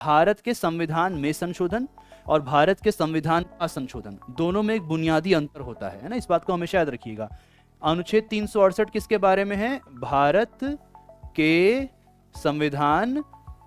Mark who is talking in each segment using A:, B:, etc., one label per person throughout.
A: भारत के संविधान में संशोधन और भारत के संविधान का संशोधन दोनों में एक बुनियादी अंतर होता है ना, इस बात को हमेशा याद रखिएगा। अनुच्छेद 368 किसके बारे में है? भारत के संविधान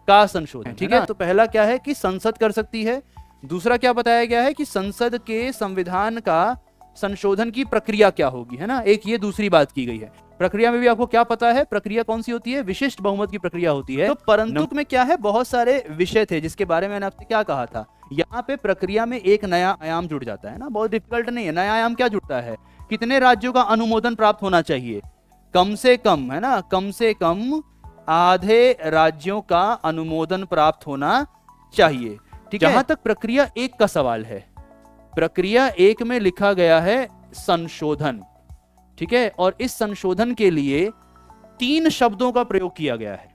A: का संशोधन, ठीक है। तो पहला क्या है कि संसद कर सकती है, दूसरा क्या बताया गया है कि संसद के संविधान का संशोधन की प्रक्रिया क्या होगी, है ना, एक ये दूसरी बात की गई है। प्रक्रिया में भी आपको क्या पता है, प्रक्रिया कौन सी होती है? विशिष्ट बहुमत की प्रक्रिया होती है। तो परंतु में क्या है, बहुत सारे विषय थे जिसके बारे में मैंने आपसे क्या कहा था, यहाँ पे प्रक्रिया में एक नया आयाम जुड़ जाता है ना, बहुत डिफिकल्ट नहीं है। नया आयाम क्या जुड़ता है? कितने राज्यों का अनुमोदन प्राप्त होना चाहिए? कम से कम, है ना, कम से कम आधे राज्यों का अनुमोदन प्राप्त होना चाहिए, ठीक है। जहां तक प्रक्रिया एक का सवाल है, प्रक्रिया एक में लिखा गया है संशोधन, ठीक है, और इस संशोधन के लिए 3 शब्दों का प्रयोग किया गया है,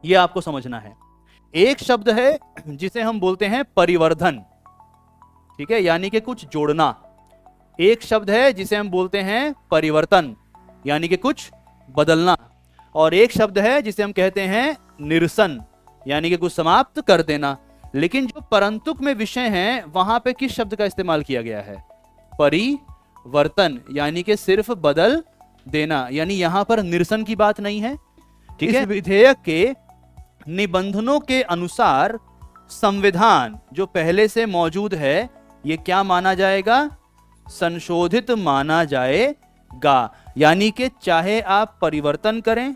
A: यह आपको समझना है। एक शब्द है जिसे हम बोलते हैं परिवर्धन, ठीक है, यानी कि कुछ जोड़ना। एक शब्द है जिसे हम बोलते हैं परिवर्तन, यानी कि कुछ बदलना। और एक शब्द है जिसे हम कहते हैं निरसन, यानी कि कुछ समाप्त कर देना। लेकिन जो परंतुक में विषय हैं वहां पे किस शब्द का इस्तेमाल किया गया है? परिवर्तन, यानी कि सिर्फ बदल देना, यानी यहां पर निरसन की बात नहीं है, ठीक है। विधेयक के निबंधनों के अनुसार संविधान जो पहले से मौजूद है ये क्या माना जाएगा? संशोधित माना जाएगा। यानी कि चाहे आप परिवर्तन करें,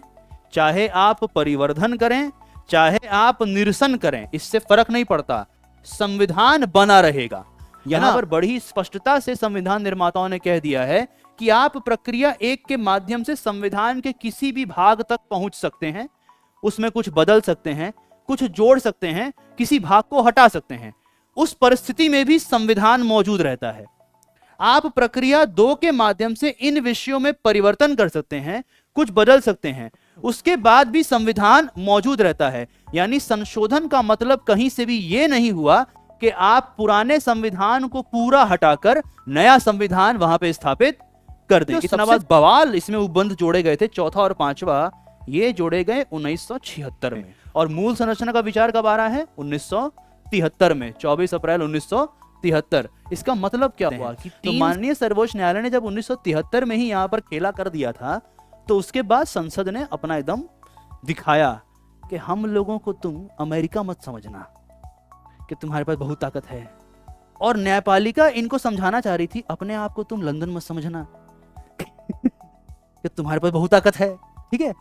A: चाहे आप परिवर्धन करें, चाहे आप निरसन करें, इससे फर्क नहीं पड़ता, संविधान बना रहेगा। यहां पर बड़ी स्पष्टता से संविधान निर्माताओं ने कह दिया है कि आप प्रक्रिया एक के माध्यम से संविधान के किसी भी भाग तक पहुंच सकते हैं, उसमें कुछ बदल सकते हैं, कुछ जोड़ सकते हैं, किसी भाग को हटा सकते हैं। उस परिस्थिति में भी संविधान मौजूद रहता है। आप प्रक्रिया 2 के माध्यम से इन विषयों में परिवर्तन कर सकते हैं, कुछ बदल सकते हैं, उसके बाद भी संविधान मौजूद रहता है। यानी संशोधन का मतलब कहीं से भी यह नहीं हुआ कि आप पुराने संविधान को पूरा हटाकर नया संविधान वहां पे स्थापित कर दें। इतना बात बवाल इसमें उपबंध जोड़े गए थे, चौथा और पांचवा ये जोड़े गए 1976 में, और मूल संरचना का विचार कब आ रहा है? 1973 में, 24 अप्रैल 1973। इसका मतलब क्या हुआ कि तो माननीय सर्वोच्च न्यायालय ने जब 1973 में ही यहां पर खेला कर दिया था, तो उसके बाद संसद ने अपना एकदम दिखाया कि हम लोगों को तुम अमेरिका मत समझना कि तुम्हारे पास बहुत ताकत है, और न्यायपालिका इनको समझाना चाह रही थी अपने आप को तुम लंदन मत समझना कि तुम्हारे पास बहुत ताकत है, ठीक है।